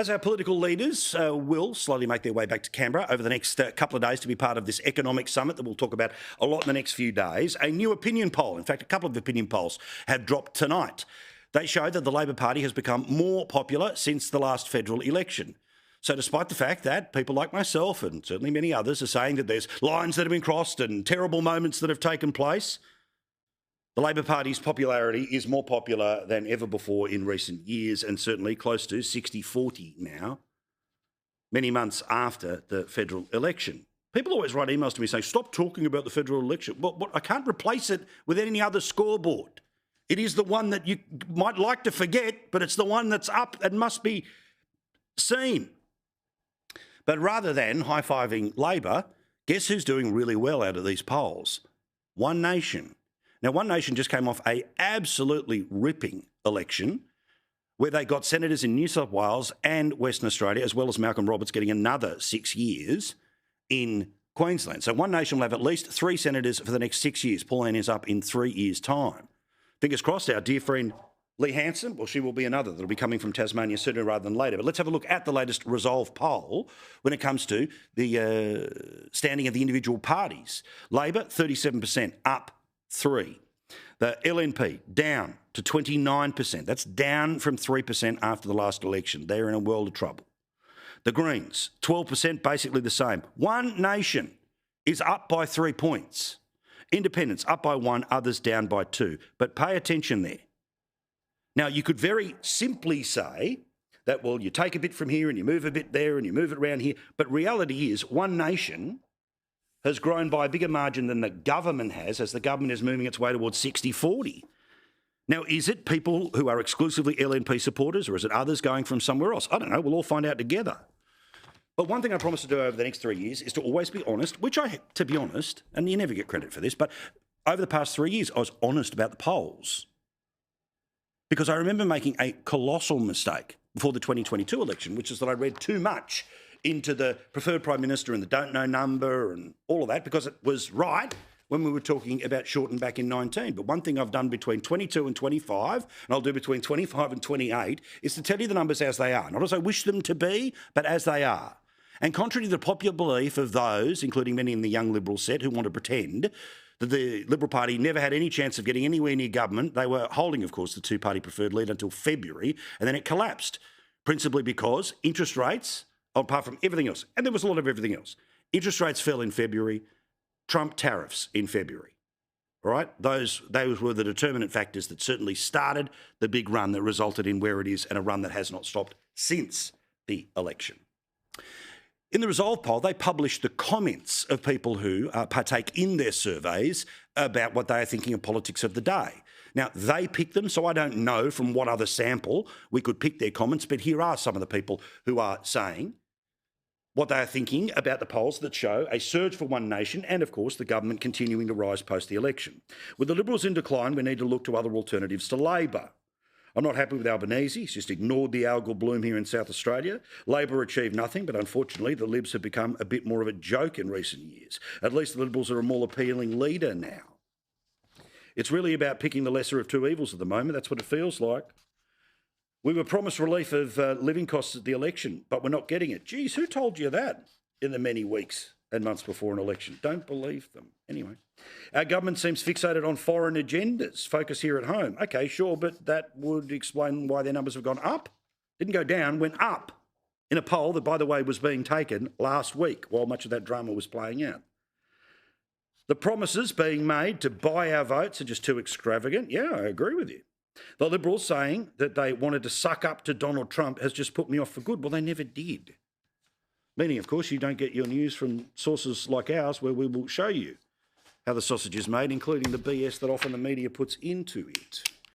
As our political leaders will slowly make their way back to Canberra over the next couple of days to be part of this economic summit that we'll talk about a lot in the next few days, a new opinion poll, in fact, a couple of opinion polls have dropped tonight. They show that the Labor Party has become more popular since the last federal election. So despite the fact that people like myself and certainly many others are saying that there's lines that have been crossed and terrible moments that have taken place, the Labor Party's popularity is more popular than ever before in recent years, and certainly close to 60-40 now, many months after the federal election. People always write emails to me saying, stop talking about the federal election. Well, I can't replace it with any other scoreboard. It is the one that you might like to forget, but it's the one that's up and must be seen. But rather than high-fiving Labor, guess who's doing really well out of these polls? One Nation. Now, One Nation just came off a absolutely ripping election where they got senators in New South Wales and Western Australia, as well as Malcolm Roberts getting another 6 years in Queensland. So One Nation will have at least 3 senators for the next 6 years. Pauline is up in 3 years' time. Fingers crossed, our dear friend Lee Hanson, well, she will be another that'll be coming from Tasmania sooner rather than later. But let's have a look at the latest Resolve poll when it comes to the standing of the individual parties. Labor, 37%, up 3. The LNP, down to 29%. That's down from 3% after the last election. They're in a world of trouble. The Greens, 12%, basically the same. One Nation is up by 3 points. Independents, up by 1, others down by 2. But pay attention there. Now, you could very simply say that, well, you take a bit from here and you move a bit there and you move it around here. But reality is One Nation has grown by a bigger margin than the government has, as the government is moving its way towards 60-40. Now, is it people who are exclusively LNP supporters, or is it others going from somewhere else? I don't know. We'll all find out together. But one thing I promise to do over the next 3 years is to always be honest, which to be honest, and you never get credit for this, but over the past 3 years, I was honest about the polls. Because I remember making a colossal mistake before the 2022 election, which is that I read too much into the preferred Prime Minister and the don't know number and all of that, because it was right when we were talking about Shorten back in 19. But one thing I've done between 22 and 25, and I'll do between 25 and 28, is to tell you the numbers as they are. Not as I wish them to be, but as they are. And contrary to the popular belief of those, including many in the young Liberal set, who want to pretend that the Liberal Party never had any chance of getting anywhere near government, they were holding, of course, the two-party preferred lead until February, and then it collapsed, principally because interest rates, apart from everything else, and there was a lot of everything else. Interest rates fell in February, Trump tariffs in February. All right? Those were the determinant factors that certainly started the big run that resulted in where it is, and a run that has not stopped since the election. In the Resolve poll, they published the comments of people who partake in their surveys about what they are thinking of politics of the day. Now, they pick them, so I don't know from what other sample we could pick their comments, but here are some of the people who are saying what they are thinking about the polls that show a surge for One Nation and, of course, the government continuing to rise post the election. With the Liberals in decline, we need to look to other alternatives to Labor. I'm not happy with Albanese. He's just ignored the algal bloom here in South Australia. Labor achieved nothing, but unfortunately the Libs have become a bit more of a joke in recent years. At least the Liberals are a more appealing leader now. It's really about picking the lesser of two evils at the moment. That's what it feels like. We were promised relief of living costs at the election, but we're not getting it. Geez, who told you that in the many weeks and months before an election? Don't believe them. Anyway, our government seems fixated on foreign agendas. Focus here at home. Okay, sure, but that would explain why their numbers have gone up. Didn't go down, went up in a poll that, by the way, was being taken last week while much of that drama was playing out. The promises being made to buy our votes are just too extravagant. Yeah, I agree with you. The Liberals saying that they wanted to suck up to Donald Trump has just put me off for good. Well, they never did. Meaning, of course, you don't get your news from sources like ours where we will show you how the sausage is made, including the BS that often the media puts into it.